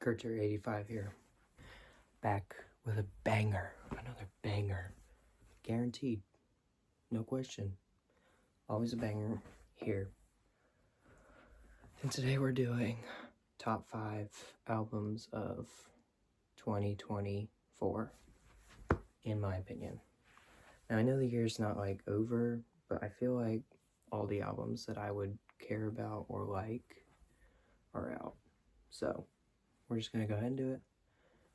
Kurter85 here. Back with a banger. Another banger. Guaranteed. No question. Always a banger here. And today we're doing top 5 albums of 2024, in my opinion. Now I know the year's not like over, but I feel like all the albums that I would care about or like are out. So we're just gonna go ahead and do it.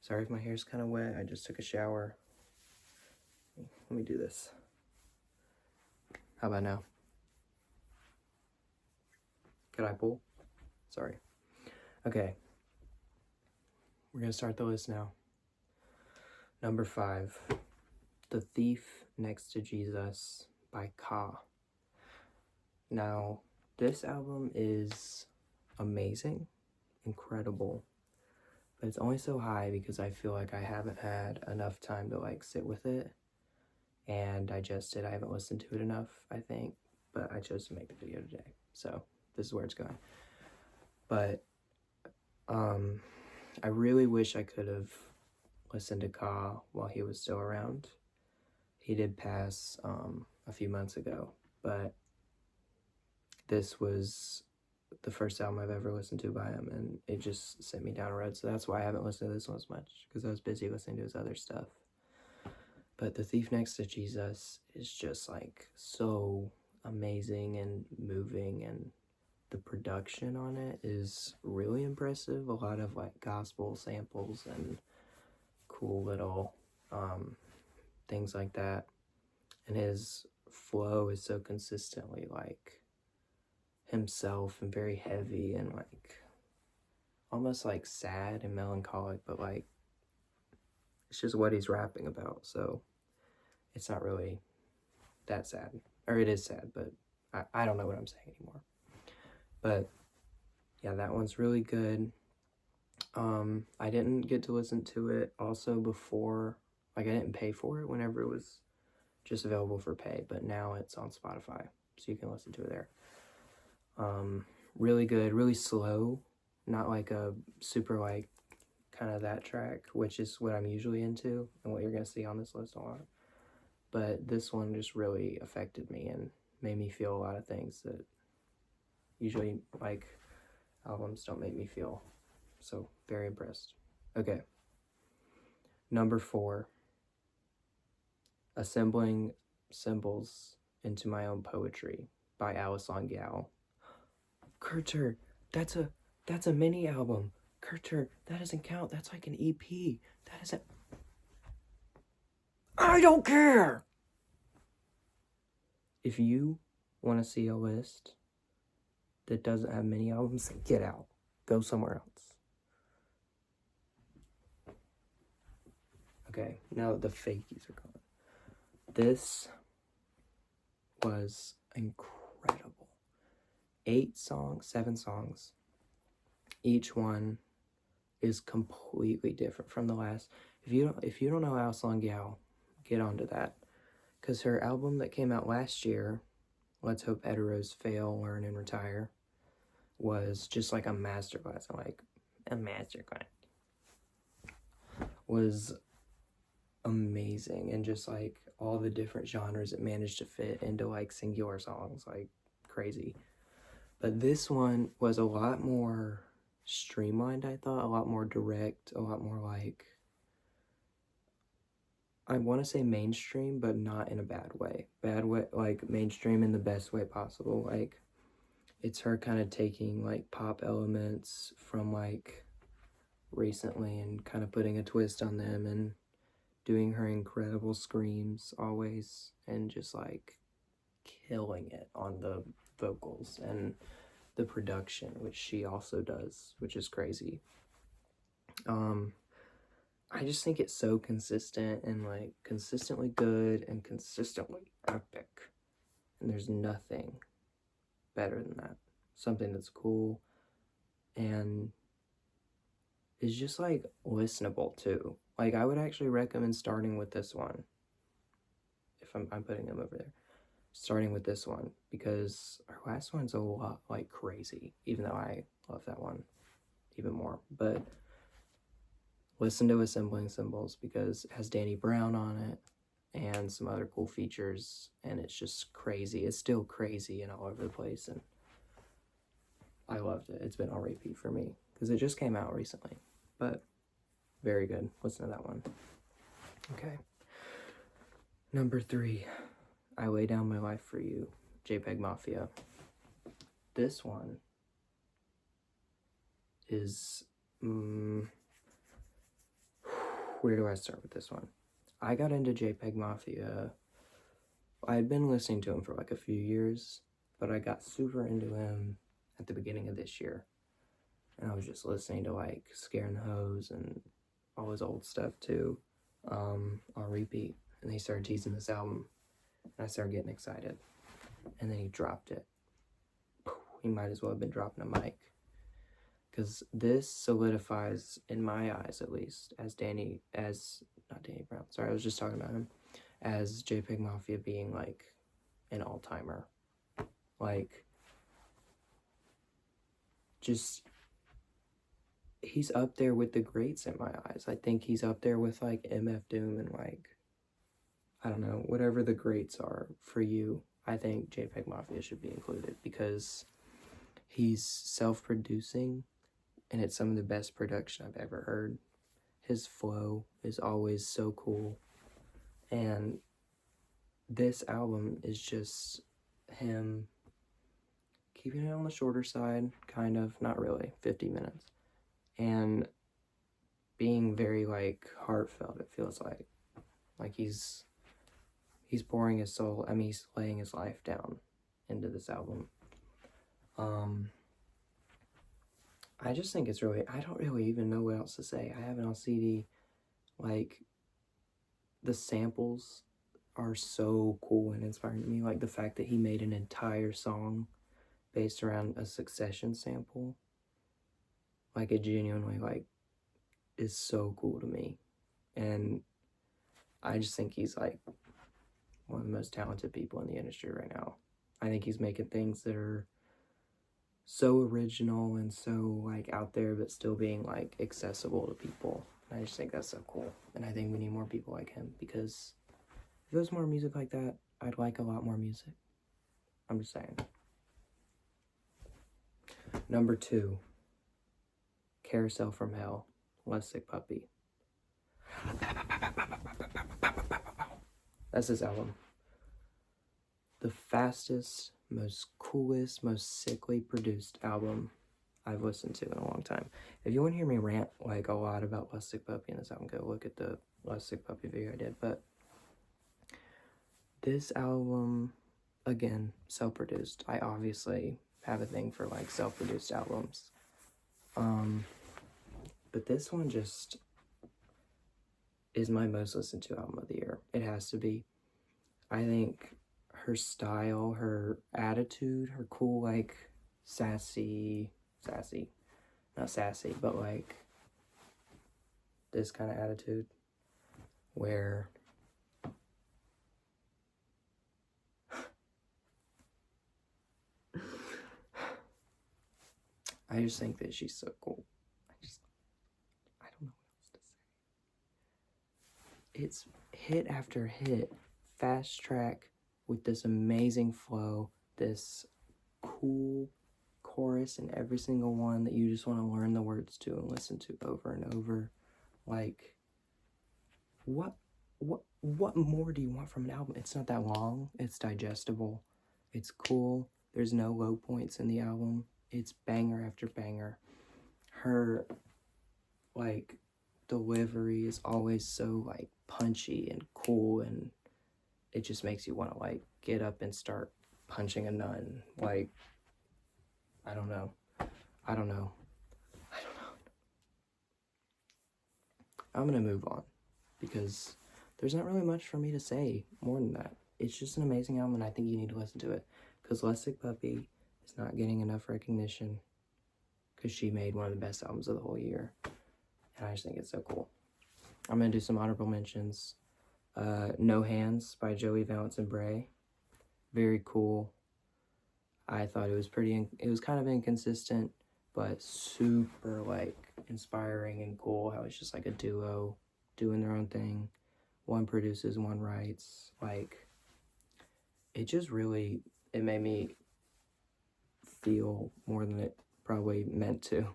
Sorry if my hair's kind of wet. I just took a shower. Let me do this. How about now? Could I pull? Sorry. Okay. We're gonna start the list now. Number 5, The Thief Next to Jesus by Ka. Now, this album is amazing, incredible, but it's only so high because I feel like I haven't had enough time to like sit with it and digest it. I haven't listened to it enough, I think, but I chose to make the video today, so this is where it's going. But I really wish I could have listened to Ka while he was still around. He did pass a few months ago, but this was the first album I've ever listened to by him, and it just sent me down a road. So that's why I haven't listened to this one as much, because I was busy listening to his other stuff. But The Thief Next to Jesus is just like so amazing and moving, and the production on it is really impressive. A lot of like gospel samples and cool little things like that. And his flow is so consistently like himself and very heavy and like almost like sad and melancholic, but like it's just what he's rapping about, so it's not really that sad. Or it is sad, but I don't know what I'm saying anymore. But yeah, that one's really good. I didn't get to listen to it also before, like I didn't pay for it whenever it was just available for pay, but now it's on Spotify, so you can listen to it there. Really good, really slow, not like a super like kind of that track, which is what I'm usually into and what you're gonna see on this list a lot. But this one just really affected me and made me feel a lot of things that usually like albums don't make me feel. So very impressed. Okay. Number 4, Assembling Symbols into My Own Poetry by Alice on Gal. Kurter, that's a mini album. Kurter, that doesn't count. That's like an EP. That isn't. I don't care. If you want to see a list that doesn't have mini albums, then get out. Go somewhere else. Okay, now the fakies are gone. This was incredible. 7 songs. Each one is completely different from the last. If you don't know Alice on Gal, get onto that. Because her album that came out last year, Let's Hope Heteros Fail, Learn, and Retire, was just like a masterclass. Was amazing, and just like all the different genres it managed to fit into like singular songs, like crazy. But this one was a lot more streamlined, I thought, a lot more direct, a lot more like, I want to say mainstream, but not in a bad way. Like mainstream in the best way possible. Like, it's her kind of taking like pop elements from like recently and kind of putting a twist on them and doing her incredible screams always and just like killing it on the vocals and the production, which she also does, which is crazy. I just think it's so consistent and like consistently good and consistently epic, and there's nothing better than that. Something that's cool and is just like listenable too. Like, I would actually recommend starting with this one if I'm putting them over there. Starting with this one, because our last one's a lot like crazy, even though I love that one even more. But listen to Assembling Symbols because it has Danny Brown on it and some other cool features, and it's just crazy. It's still crazy and all over the place, and I loved it. It's been on repeat for me because it just came out recently, but very good. Listen to that one. Okay. Number 3, I Lay Down My Life for You, JPEGMAFIA. This one is, where do I start with this one? I got into JPEGMAFIA. I had been listening to him for like a few years, but I got super into him at the beginning of this year. And I was just listening to like Scaring the Hose and all his old stuff too, on repeat. And he started teasing this album, and I started getting excited. And then he dropped it. He might as well have been dropping a mic, because this solidifies, in my eyes at least, as not Danny Brown, sorry, I was just talking about him, as JPEGMAFIA being like an all-timer. Like, just, he's up there with the greats in my eyes. I think he's up there with like MF Doom and like, I don't know, whatever the greats are for you. I think JPEGMAFIA should be included because he's self-producing, and it's some of the best production I've ever heard. His flow is always so cool, and this album is just him keeping it on the shorter side, kind of, not really, 50 minutes, and being very like heartfelt. It feels like he's pouring his soul. I mean, he's laying his life down into this album. I just think it's really, I don't really even know what else to say. I have it on CD. Like, the samples are so cool and inspiring to me. Like, the fact that he made an entire song based around a Succession sample. Like, it genuinely, like, is so cool to me. And I just think he's, like, one of the most talented people in the industry right now. I think he's making things that are so original and so like out there, but still being like accessible to people. And I just think that's so cool. And I think we need more people like him, because if there was more music like that, I'd like a lot more music. I'm just saying. Number 2, Carousel from Hell, LustSickPuppy. That's his album. The fastest, most coolest, most sickly produced album I've listened to in a long time. If you want to hear me rant like a lot about LustSickPuppy in this album, go look at the LustSickPuppy video I did. But this album, again, self-produced. I obviously have a thing for like self-produced albums. But this one just is my most listened to album of the year. It has to be. I think her style, her attitude, her cool, like, not sassy, but like this kind of attitude where I just think that she's so cool. I don't know what else to say. It's hit after hit, fast track with this amazing flow, this cool chorus in every single one that you just want to learn the words to and listen to over and over. Like, what more do you want from an album? It's not that long. It's digestible. It's cool. There's no low points in the album. It's banger after banger. Her, like, delivery is always so, like, punchy and cool, and it just makes you want to, like, get up and start punching a nun. Like, I don't know. I'm gonna move on, because there's not really much for me to say more than that. It's just an amazing album, and I think you need to listen to it, because LustSickPuppy is not getting enough recognition, because she made one of the best albums of the whole year, and I just think it's so cool. I'm gonna do some honorable mentions. No Hands by Joey, Valence, and Brae. Very cool. I thought it was kind of inconsistent, but super, like, inspiring and cool how it's just, like, a duo doing their own thing. One produces, one writes. Like, it just really, it made me feel more than it probably meant to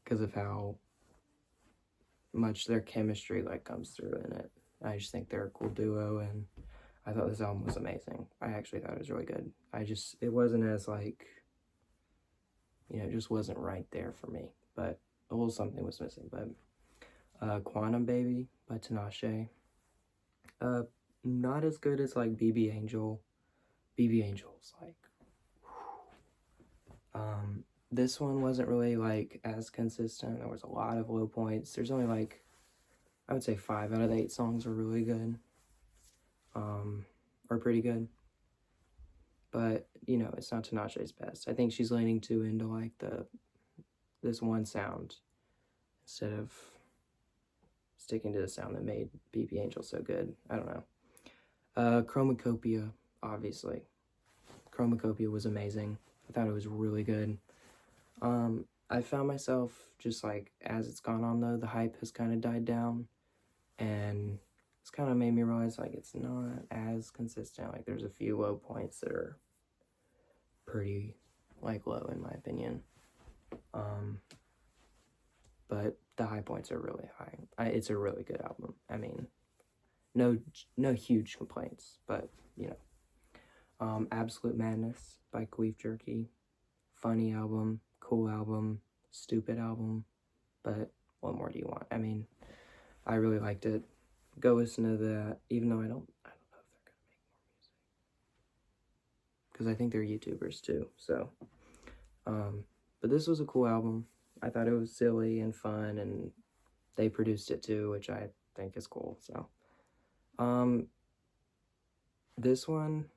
because of how much their chemistry, like, comes through in it. I just think they're a cool duo, and I thought this album was amazing. I actually thought it was really good. It wasn't as, like, it just wasn't right there for me, but a little something was missing. But Quantum Baby by Tinashe, not as good as, like, BB Angel. BB Angel's, like, this one wasn't really, like, as consistent. There was a lot of low points. There's only, like, I would say 5 out of the 8 songs are really good, or pretty good. But, it's not Tinashe's best. I think she's leaning too into, like, this one sound instead of sticking to the sound that made BB Angel so good. I don't know. Chromakopia, obviously. Chromakopia was amazing. I thought it was really good. I found myself just, like, as it's gone on, though, the hype has kind of died down, and it's kind of made me realize, like, it's not as consistent. Like, there's a few low points that are pretty, like, low in my opinion. But the high points are really high. It's a really good album. I mean, no huge complaints, but, Absolute Maddness by Queef, Jerky. Funny album, cool album, stupid album, but what more do you want? I mean, I really liked it. Go listen to that, even though I don't know if they're gonna make more music, because I think they're YouTubers too. So, but this was a cool album. I thought it was silly and fun, and they produced it too, which I think is cool. So, this one,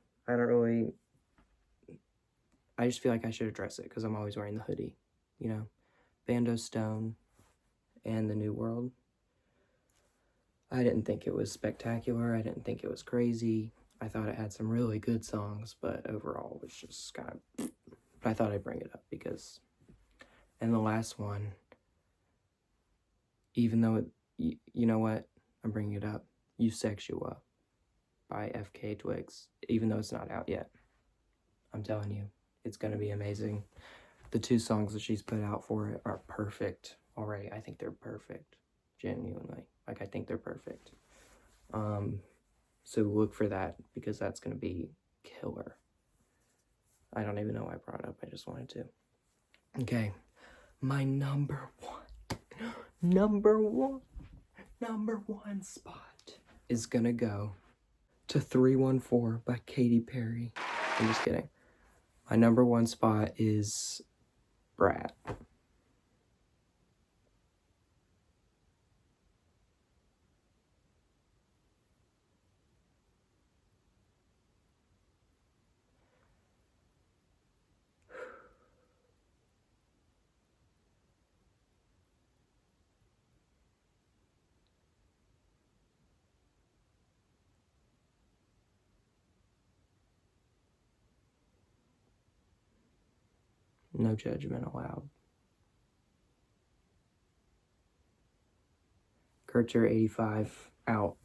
I just feel like I should address it because I'm always wearing the hoodie, Bando Stone and The New World. I didn't think it was spectacular. I didn't think it was crazy. I thought it had some really good songs, but overall it was just kind of... But I thought I'd bring it up because... And the last one, even though you know what? I'm bringing it up. You Sex You Up by FK Twigs, even though it's not out yet. I'm telling you, it's going to be amazing. The 2 songs that she's put out for it are perfect already. I think they're perfect. Genuinely. Like, I think they're perfect. So look for that, because that's going to be killer. I don't even know why I brought it up. I just wanted to. Okay. My number one spot is going to go to 314 by Katy Perry. I'm just kidding. My number 1 spot is BRAT. No judgment allowed. Kurtzer 85 out.